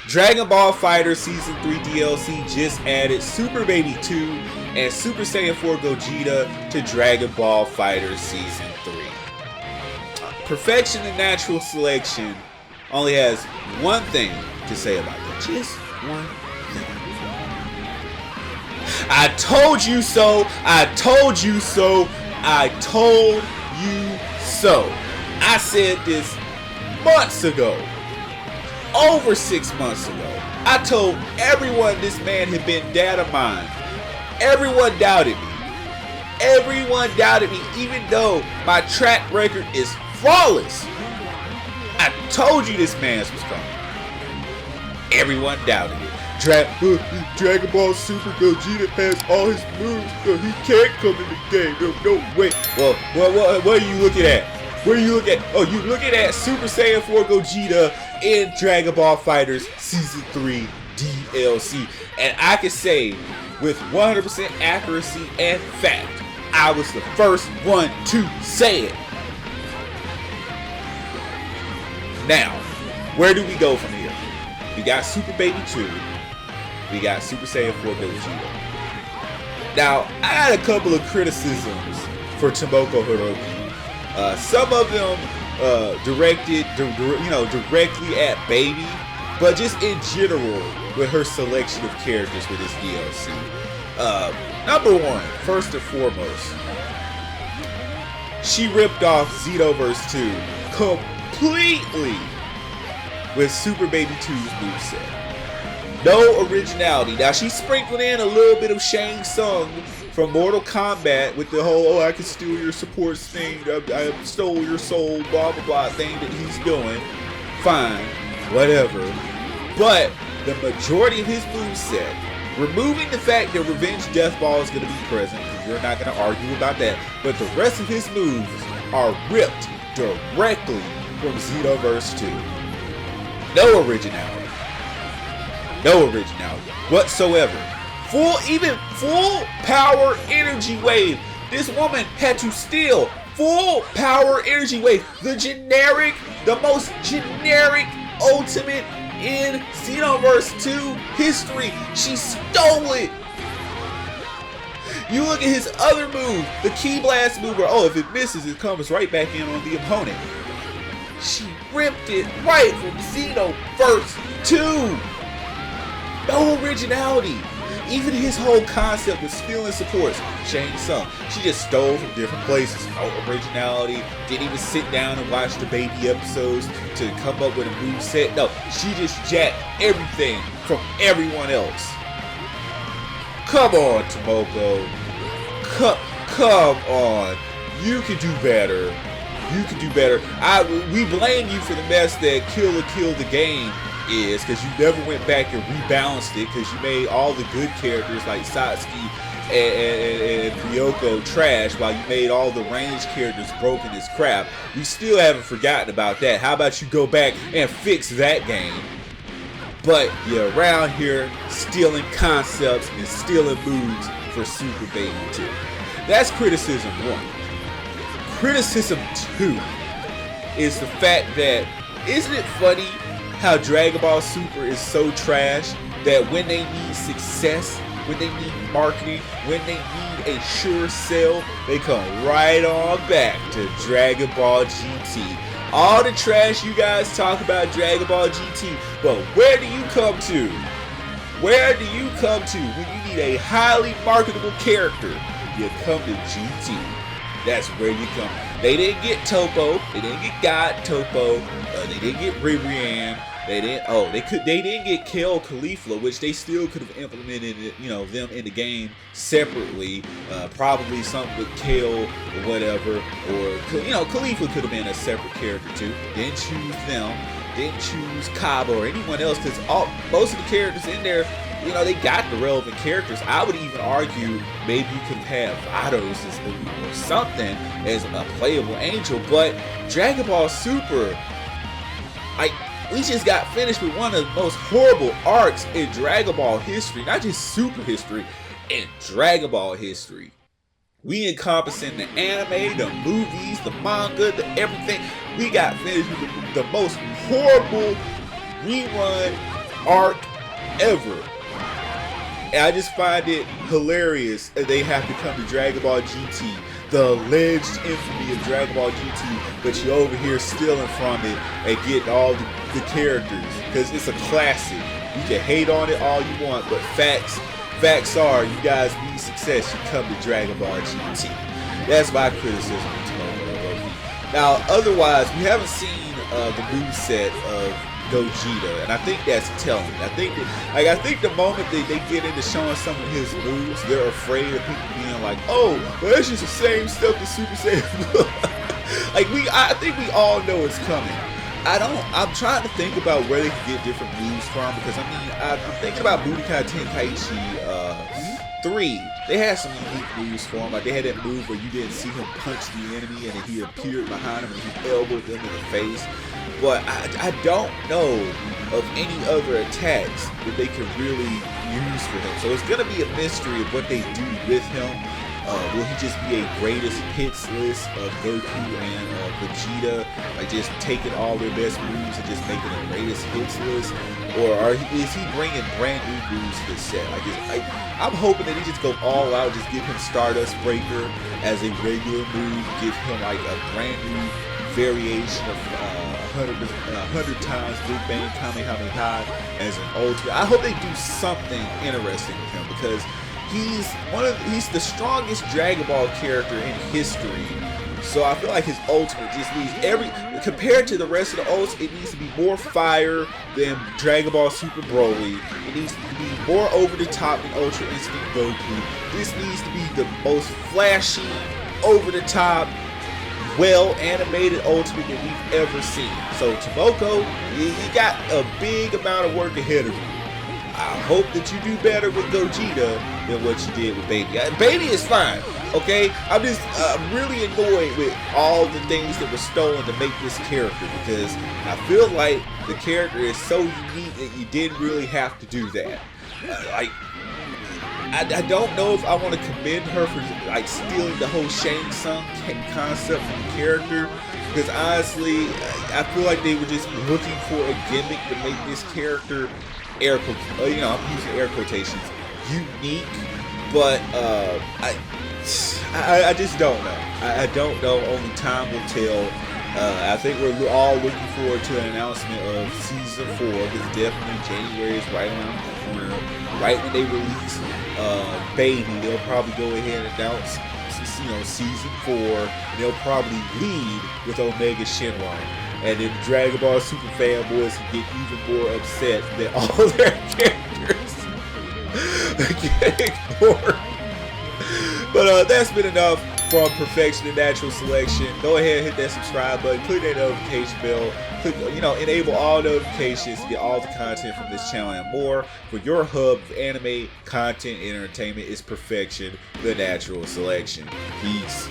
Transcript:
Dragon Ball FighterZ Season 3 DLC just added Super Baby 2 and Super Saiyan 4 Gogeta to Dragon Ball FighterZ Season 3. Perfection and Natural Selection only has one thing to say about that. Just one thing. I told you so. I told you so. I told you so. I said this months ago. Over 6 months ago. I told everyone this man had been data mined. Everyone doubted me. Everyone doubted me, even though my track record is flawless. I told you this man's was coming. Everyone doubted it. Dragon Ball Super Gogeta has all his moves, so he can't come in the game. No way. Well, what are you looking at? What are you looking at? Oh, you looking at Super Saiyan 4 Gogeta in Dragon Ball FighterZ Season 3 DLC. And I can say with 100% accuracy and fact, I was the first one to say it. Now, where do we go from here? We got Super Baby 2. We got Super Saiyan 4 Gogeta. Now, I had a couple of criticisms for Tomoko Hiroki. Some of them directed, directly at Baby, but just in general with her selection of characters with this DLC. Number one, first and foremost, she ripped off Xenoverse 2 completely with Super Baby 2's moveset. No originality. Now, she sprinkled in a little bit of Shang Tsung from Mortal Kombat with the whole, oh, I can steal your supports thing, I stole your soul, blah, blah, blah thing that he's doing. Fine, whatever. But the majority of his moveset, removing the fact that Revenge Death Ball is going to be present, because you're not going to argue about that, but the rest of his moves are ripped directly from Xenoverse 2. No originality. No originality whatsoever. Full power energy wave. This woman had to steal full power energy wave. The most generic ultimate in Xenoverse 2 history. She stole it. You look at his other move, the Key Blast move, where, oh, if it misses, it comes right back in on the opponent. She ripped it right from Xenoverse 2. No originality. Even his whole concept of stealing supports, Shang Tsung, she just stole from different places. No originality. Didn't even sit down and watch the Baby episodes to come up with a move set. No, she just jacked everything from everyone else. Come on, Tomoko. Come on. You can do better. You can do better. We blame you for the mess that Kill la Kill the game is, because you never went back and rebalanced it, because you made all the good characters like Satsuki and Ryoko trash, while you made all the ranged characters broken as crap. We still haven't forgotten about that. How about you go back and fix that game? But you're around here stealing concepts and stealing moves for Super Baby 2. That's criticism 1. Criticism 2 is the fact that, isn't it funny how Dragon Ball Super is so trash that when they need success, when they need marketing, when they need a sure sell, they come right on back to Dragon Ball GT. All the trash you guys talk about Dragon Ball GT, but where do you come to? Where do you come to when you need a highly marketable character? You come to GT. That's where you come. They didn't get Topo. They didn't get God Topo. They didn't get Ribrianne. They didn't get Kale Caulifla, which they still could have implemented, them in the game separately. Probably something with Kale or whatever, or Caulifla could have been a separate character too. Didn't choose them. Didn't choose Kaba or anyone else, because most of the characters in there, they got the relevant characters. I would even argue maybe you could have Vados or something as a playable angel, but Dragon Ball Super, we just got finished with one of the most horrible arcs in Dragon Ball history, not just Super history, in Dragon Ball history. We encompassing the anime, the movies, the manga, the everything. We got finished with the most horrible rerun arc ever. And I just find it hilarious that they have to come to Dragon Ball GT, the alleged infamy of Dragon Ball GT, but you over here stealing from it and getting all the characters, because it's a classic. You can hate on it all you want, but facts are, you guys need success, you come to Dragon Ball GT. That's my criticism of Tomoko. Now, otherwise, we haven't seen the moveset of Gogeta, and I think that's telling. I think the moment they get into showing some of his moves, they're afraid of people being like, oh, well, that's just the same stuff the Super Saiyan. I think we all know it's coming. I'm trying to think about where they can get different moves from, because I'm thinking about Budokai Tenkaichi 3. They had some unique moves for him. Like, they had that move where you didn't see him punch the enemy and then he appeared behind him and he elbowed them in the face. But I don't know of any other attacks that they can really use for him. So it's going to be a mystery of what they do with him. Will he just be a greatest hits list of Goku and Vegeta, like just taking all their best moves and just making a greatest hits list? Or is he bringing brand new moves to the set? I'm hoping that he just go all out, just give him Stardust Breaker as a regular move, give him like a brand new variation of 100 times Big Bang Kamehameha as an ultimate. I hope they do something interesting with him, because he's the strongest Dragon Ball character in history. So I feel like his ultimate just needs compared to the rest of the ults, it needs to be more fire than Dragon Ball Super Broly. It needs to be more over the top than Ultra Instinct Goku. This needs to be the most flashy, over the top, well animated ultimate that we've ever seen. So Tomoko, you got a big amount of work ahead of you. I hope that you do better with Gogeta than what you did with Baby. Baby is fine, okay? I'm just really annoyed with all the things that were stolen to make this character, because I feel like the character is so unique that you didn't really have to do that. I don't know if I want to commend her for like stealing the whole Shang Tsung concept from the character, because honestly, I feel like they were just looking for a gimmick to make this character, I'm using air quotations, unique. But I just don't know. I don't know. Only time will tell. I think we're all looking forward to an announcement of Season 4, because definitely January is right around the corner. Right when they release Baby, they'll probably go ahead and announce, Season 4, and they'll probably lead with Omega Shenron. And then Dragon Ball Super fanboys can get even more upset that all their characters get ignored. But that's been enough from Perfection and Natural Selection. Go ahead and hit that subscribe button, click that notification bell, enable all notifications to get all the content from this channel and more. For your hub of anime content and entertainment is Perfection, the Natural Selection. Peace.